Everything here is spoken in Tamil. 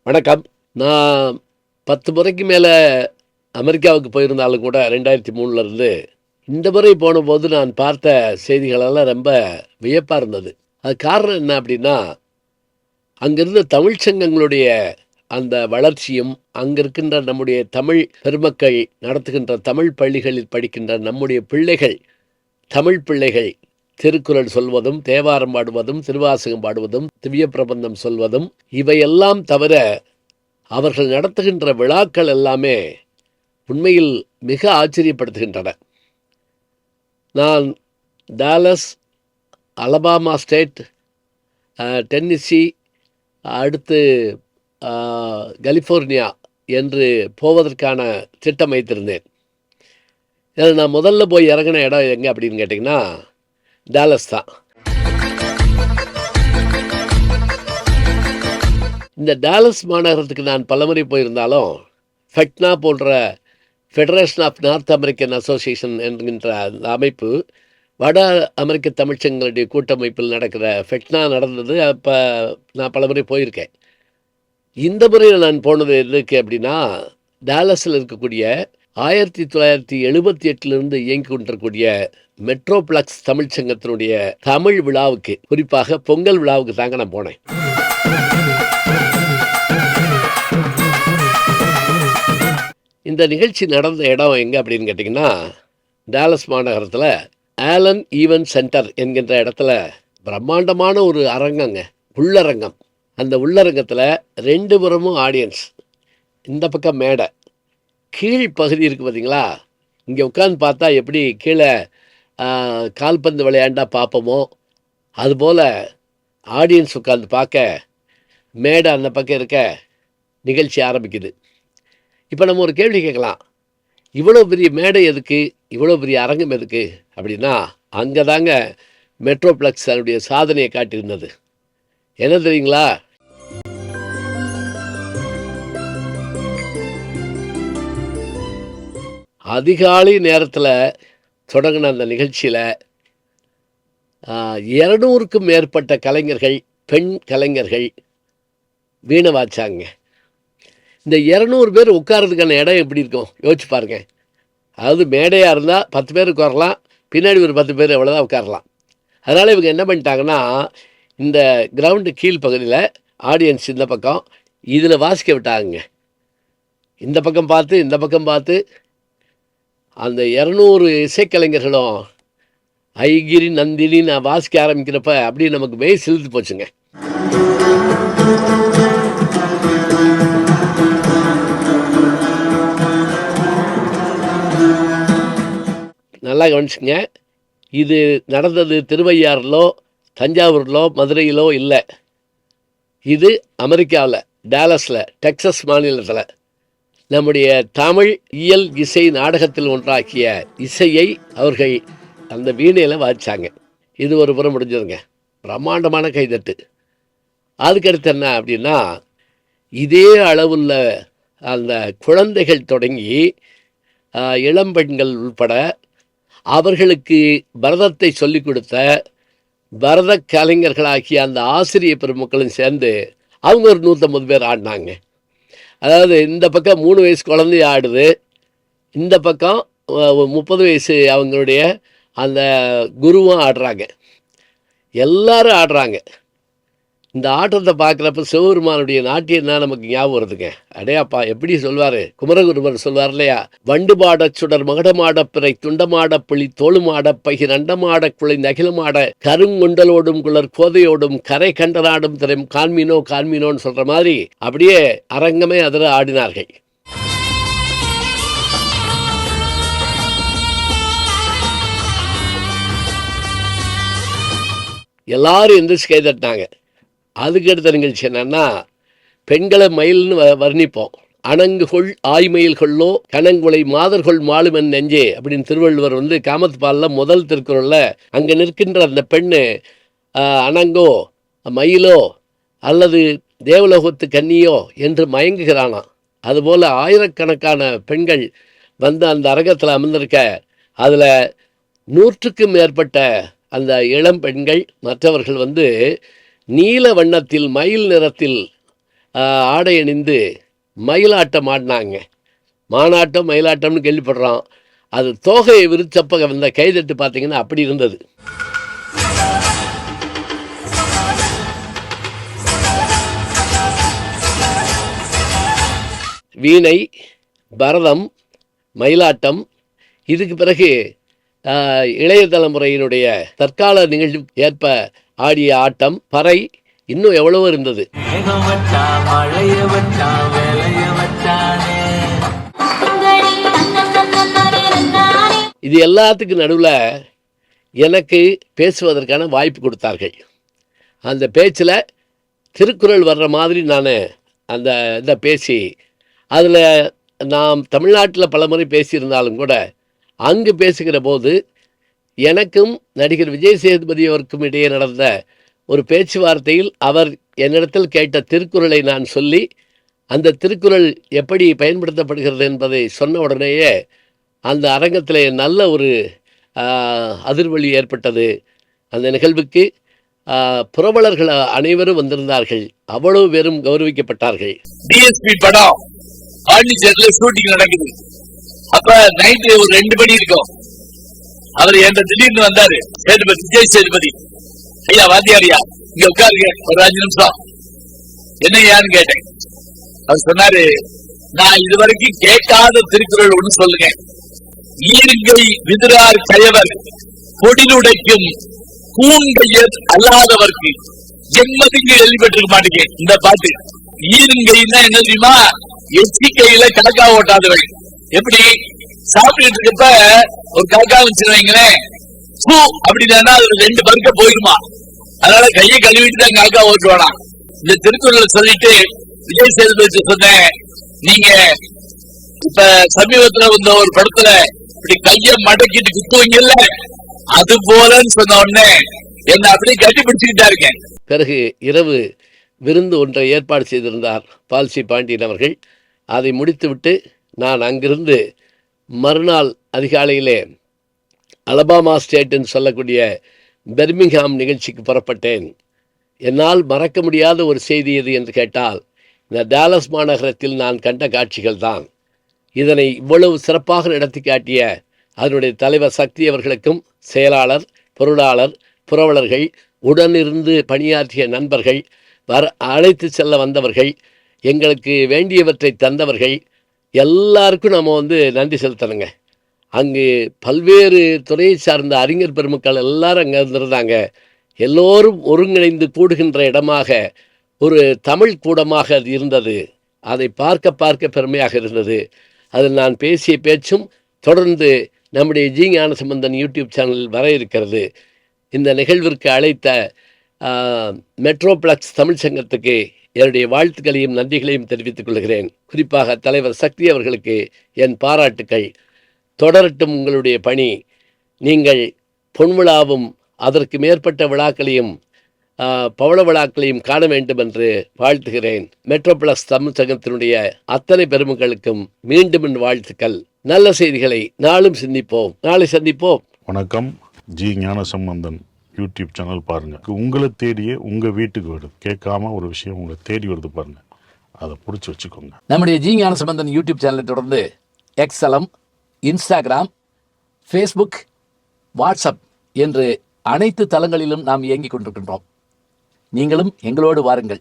வணக்கம். நான் 10 முறைக்கு மேல அமெரிக்காவுக்கு போயிருந்தாலும் கூட 2003 இருந்து, இந்த முறை போனபோது நான் பார்த்த செய்திகளெல்லாம் ரொம்ப வியப்பா இருந்தது. அதுக்கு காரணம் என்ன அப்டின்னா, அங்க இருந்த தமிழ்ச் சங்கங்களுடைய அந்த வளர்ச்சியும், அங்க இருக்கின்ற நம்முடைய தமிழ் பெருமக்கள் நடத்துகின்ற தமிழ் பள்ளிகளில் படிக்கின்ற நம்முடைய பிள்ளைகள், தமிழ் பிள்ளைகள் திருக்குறள் சொல்வதும், தேவாரம் பாடுவதும், திருவாசகம் பாடுவதும், திவ்ய பிரபந்தம் சொல்வதும், இவையெல்லாம் தவிர அவர்கள் நடத்துகின்ற விழாக்கள் எல்லாமே உண்மையில் மிக ஆச்சரியப்படுத்துகின்றன. நான் டாலஸ், அலபாமா ஸ்டேட், டென்னசி, அடுத்து கலிஃபோர்னியா என்று போவதற்கான திட்டம் வைத்திருந்தேன். இதில் நான் முதல்ல போய் இறங்கின இடம் எங்கே அப்படின்னு கேட்டிங்கன்னா, டாலஸ் தான். இந்த டாலஸ் மாநகரத்துக்கு நான் பலமுறை போயிருந்தாலும், ஃபெட்னா போன்ற federation of North American association என்கின்ற அந்த அமைப்பு, வட அமெரிக்க தமிழ்ச்சங்களுடைய கூட்டமைப்பில் நடக்கிற ஃபெட்னா நடந்தது. அப்போ நான் பலமுறை போயிருக்கேன். இந்த முறையில் நான் போனது எதுக்கு அப்படின்னா, டாலஸில் இருக்கக்கூடிய 1978 இயங்கி கொண்டிருக்கக்கூடிய மெட்ரோப்ளக்ஸ் தமிழ்ச்சங்கத்தினுடைய தமிழ் விழாவுக்கு, குறிப்பாக பொங்கல் விழாவுக்கு தாங்க நான் போனேன். இந்த நிகழ்ச்சி நடந்த இடம் எங்கே அப்படின்னு கேட்டிங்கன்னா, டாலஸ் மாநகரத்தில் ஆலன் ஈவென்ட் சென்டர் என்கின்ற இடத்துல பிரம்மாண்டமான ஒரு அரங்கங்க, உள்ளரங்கம். அந்த உள்ளரங்கத்தில் 2 புறமும் ஆடியன்ஸ். இந்த பக்கம் மேடை, கீழ் பகுதி இருக்குது பார்த்தீங்களா, இங்கே உட்காந்து பார்த்தா எப்படி கீழே கால்பந்து விளையாண்டா பார்ப்போமோ, அதுபோல் ஆடியன்ஸ் உட்காந்து பார்க்க மேடை அந்த பக்கம் இருக்க நிகழ்ச்சி ஆரம்பிக்குது. இப்போ நம்ம ஒரு கேள்வி கேட்கலாம், இவ்வளோ பெரிய மேடை எதுக்கு, இவ்வளோ பெரிய அரங்கம் எதுக்கு அப்படின்னா, அங்கே தாங்க மெட்ரோப்ளக்ஸ் அதனுடைய சாதனையை காட்டியிருந்தது. என்ன தெரியுங்களா? அதிகாலை நேரத்தில் தொடங்கின அந்த நிகழ்ச்சியில் 200க்கும் மேற்பட்ட கலைஞர்கள், பெண் கலைஞர்கள் வீணை வாச்சாங்க. இந்த 200 பேர் உட்கார்றதுக்கான இடம் எப்படி இருக்கும் யோசிச்சு பாருங்க. அதாவது மேடையாக இருந்தால் 10 பேர் உட்காரலாம், பின்னாடி ஒரு 10 பேர் எவ்வளோதான் உட்காரலாம். அதனால் இவங்க என்ன பண்ணிட்டாங்கன்னா, இந்த கிரவுண்டு கீழ் பகுதியில் ஆடியன்ஸ் இந்த பக்கம் இதில் வாசிக்க விட்டாங்க. இந்த பக்கம் பார்த்து இந்த பக்கம் பார்த்து அந்த 200 இசைக்கலைஞர்களும் ஐகிரி நந்தினி நான் வாசிக்க ஆரம்பிக்கிறப்ப அப்படியே நமக்கு மெய் சிலுத்து போச்சுங்க. நல்லா கவனிச்சுங்க. இது நடந்தது திருவையாறிலோ, தஞ்சாவூரிலோ, மதுரையிலோ இல்லை. இது அமெரிக்காவில், டாலஸில், டெக்சஸ் மாநிலத்தில் நம்முடைய தமிழ் இயல் இசை நாடகத்தில் ஒன்றாக்கிய இசையை அவர்கள் அந்த வீணையில் வாசித்தாங்க. இது ஒரு புறம் முடிஞ்சதுங்க. பிரம்மாண்டமான கைதட்டு. அதுக்கடுத்து என்ன அப்படின்னா, இதே அளவுள்ள அந்த குழந்தைகள் தொடங்கி இளம்பெண்கள் உள்பட அவர்களுக்கு பரதத்தை சொல்லிக் கொடுத்த பரத கலைஞர்களாகிய அந்த ஆசிரிய பெருமக்களும் சேர்ந்து அவங்க ஒரு 150 பேர் ஆடினாங்க. அதாவது இந்த பக்கம் 3 வயசு குழந்தை ஆடுது, இந்த பக்கம் 30 வயசு அவங்களுடைய அந்த குருவும் ஆடுறாங்க. எல்லாரும் ஆடுறாங்க. இந்த ஆட்டத்தை பார்க்குறப்ப சிவபெருமானுடைய நாட்டியம் தான் நமக்கு ஞாபகம் வருதுங்க. அடையாப்பா எப்படி சொல்வார், குமரகுருவர் சொல்வார் இல்லையா, வண்டுமாடச் சுடர் மகடமாடப் பிறை துண்டமாடப் புலி தோளுமாடப் பகிர் அண்டமாடக் குலை நகிலமாட கருங்குண்டலோடும் குளர் கோதையோடும் கரை கண்டனாடும் திறம் காண்மீனோ காண்மீனோன்னு சொல்கிற மாதிரி அப்படியே அரங்கமே அதில் ஆடினார்கள். எல்லாரும் எந்திரிச்சு கை தட்டினாங்க. அதுக்கு அடுத்த நிகழ்ச்சி என்னன்னா, பெண்களை மயில்னு வர்ணிப்போம். அணங்குகொள் ஆய்மயில்கொள்ளோ கணங்குலை மாதர்கொள் மாலுமன் நெஞ்சே அப்படின்னு திருவள்ளுவர் காமத்பாலில் முதல் திருக்குறளில் அங்கே நிற்கின்ற அந்த பெண்ணு அணங்கோ மயிலோ அல்லது தேவலோகத்து கன்னியோ என்று மயங்குகிறானாம். அதுபோல் ஆயிரக்கணக்கான பெண்கள் அந்த அரங்கத்தில் அமர்ந்திருக்க, அதில் 100க்கும் மேற்பட்ட அந்த இளம் பெண்கள் மற்றவர்கள் நீல வண்ணத்தில் மயில் நிறத்தில் ஆடை அணிந்து மயிலாட்டம் ஆடினாங்க. மானாட்டம் மயிலாட்டம்னு கேள்விப்படுறோம். அது தோகையை விரிச்சப்ப வந்த கைதட்டு பார்த்தீங்கன்னா அப்படி இருந்தது. வீணை, பரதம், மயிலாட்டம், இதுக்கு பிறகு இளைய தலைமுறையினுடைய தற்கால நிகழ்ச்சி ஏற்ப ஆடிய ஆட்டம், பறை, இன்னும் எவ்வளவோ இருந்தது. இது எல்லாத்துக்கும் நடுவில் எனக்கு பேசுவதற்கான வாய்ப்பு கொடுத்தார்கள். அந்த பேச்சில் திருக்குறள் வர்ற மாதிரி நான் அந்த இதை பேசி, அதில் நாம் தமிழ்நாட்டில் பல முறை பேசியிருந்தாலும் கூட அங்கு பேசுகிற போது எனக்கும் நடிகர் விஜய் சேதுபதி அவருக்கும் இடையே நடந்த ஒரு பேச்சுவார்த்தையில் அவர் என்னிடத்தில் கேட்ட திருக்குறளை நான் சொல்லி, அந்த திருக்குறள் எப்படி பயன்படுத்தப்படுகிறது என்பதை சொன்ன உடனேயே அந்த அரங்கத்தில் நல்ல ஒரு அதிர்வொலி ஏற்பட்டது. அந்த நிகழ்வுக்கு புரவலர்கள் அனைவரும் வந்திருந்தார்கள். அவ்வளவு பேரும் கௌரவிக்கப்பட்டார்கள். டிஎஸ்பி படம் பாண்டிச்சேரியில ஷூட்டிங் நடக்குது. அப்ப நைட்டு ஒரு 2 மணி இருக்கும். அவர் என்ற திடீர்னு வந்தாரு, சேதுபதி, விஜய் சேதுபதி. ஐயா வாத்தியாரியா, இங்க உட்காருங்க ஒரு 5 நிமிஷம். என்னையான்னு கேட்டேன். அவர் சொன்னாரு, நான் இதுவரைக்கும் கேட்காத திருக்குறள் ஒண்ணு சொல்லுங்க. ஈருங்கை விதிரார் கயவர் பொடிலுடைக்கும் கூண்கையர் அல்லாதவர்க்கு எம்மதிக்கு எழுதிப்பட்டிருக்க மாட்டேங்க. இந்த பாட்டு ஈருங்கைன்னா என்ன தெரியுமா? எச்சிக்கையில காக்கா ஓட்டாதவள். எப்படி சாப்பிட்டு இருக்கப்ப ஒரு காக்கா வச்சுருவீங்களேன், பூ அப்படின்னா அதுல 2 பருக்க போயிடுமா. அதனால கையை கழுவிட்டு தான் காக்கா ஓட்டுவானா. இந்த திருக்குறளை சொல்லிட்டு விஜய் சேதுபதி சொன்னேன், நீங்க இப்ப சமீபத்துல வந்த ஒரு படத்துல இப்படி கைய மடக்கிட்டு குத்துவீங்கல்ல, அது போலன்னு சொன்ன உடனே என்ன அப்படியே கட்டி பிடிச்சுக்கிட்டா இருக்கேன். பிறகு இரவு விருந்து ஒன்றை ஏற்பாடு செய்திருந்தார் பால்சி பாண்டியன் அவர்கள். அதை முடித்துவிட்டு நான் அங்கிருந்து மறுநாள் அதிகாலையிலே அலபாமா ஸ்டேட்டுன்னு சொல்லக்கூடிய பெர்மிங்ஹாம் நிகழ்ச்சிக்கு புறப்பட்டேன். என்னால் மறக்க முடியாத ஒரு செய்தி எது என்று கேட்டால், இந்த டாலஸ் மாநகரத்தில் நான் கண்ட காட்சிகள் தான். இதனை இவ்வளவு சிறப்பாக நடத்தி காட்டிய அதனுடைய தலைவர் சக்தி அவர்களுக்கும், செயலாளர், பொருளாளர், புரவலர்கள், உடனிருந்து பணியாற்றிய நண்பர்கள், அழைத்து செல்ல வந்தவர்கள், எங்களுக்கு வேண்டியவற்றை தந்தவர்கள் எல்லாருக்கும் நம்ம நன்றி செலுத்தணுங்க. அங்கு பல்வேறு துறையை சார்ந்த அறிஞர் பெருமக்கள் எல்லாரும் அங்கே இருந்திருந்தாங்க. எல்லோரும் ஒருங்கிணைந்து கூடுகின்ற இடமாக, ஒரு தமிழ் கூடமாக அது இருந்தது. அதை பார்க்க பார்க்க பெருமையாக இருந்தது. அதில் நான் பேசிய பேச்சும் தொடர்ந்து நம்முடைய ஜி ஞானசம்பந்தன் யூடியூப் சேனலில் வர இருக்கிறது. இந்த நிகழ்விற்கு அழைத்த மெட்ரோப்ளக்ஸ் தமிழ் சங்கத்துக்கு என்னுடைய வாழ்த்துக்களையும் நன்றிகளையும் தெரிவித்துக் கொள்கிறேன். குறிப்பாக தலைவர் சக்தி அவர்களுக்கு என் பாராட்டுக்கள். தொடரட்டும் உங்களுடைய பணி. நீங்கள் பொன்விழாவும் அதற்கு மேற்பட்ட விழாக்களையும் பவள விழாக்களையும் காண வேண்டும் என்று வாழ்த்துகிறேன். மெட்ரோப்ளஸ் தமிழ் சங்கத்தினுடைய அத்தனை பெருமக்களுக்கும் மீண்டும் என் வாழ்த்துக்கள். நல்ல செய்திகளை நாளும் சிந்திப்போம். நாளை சந்திப்போம். வணக்கம். ஜி ஞானசம்பந்தன் யூடியூப் சேனல் பாருங்க. உங்களை தேடியே உங்க வீட்டுக்கு வருது. கேட்காம ஒரு விஷயம் உங்களை தேடி வருது பாருங்க, அதை பிடிச்சி வச்சுக்கோங்க. நம்முடைய ஜி ஞானசம்பந்தன் யூடியூப் சேனலை தொடர்ந்து எக்ஸலம், இன்ஸ்டாகிராம், ஃபேஸ்புக், வாட்ஸ்அப் என்று அனைத்து தளங்களிலும் நாம் இயங்கிக் கொண்டிருக்கின்றோம். நீங்களும் எங்களோடு வாருங்கள்.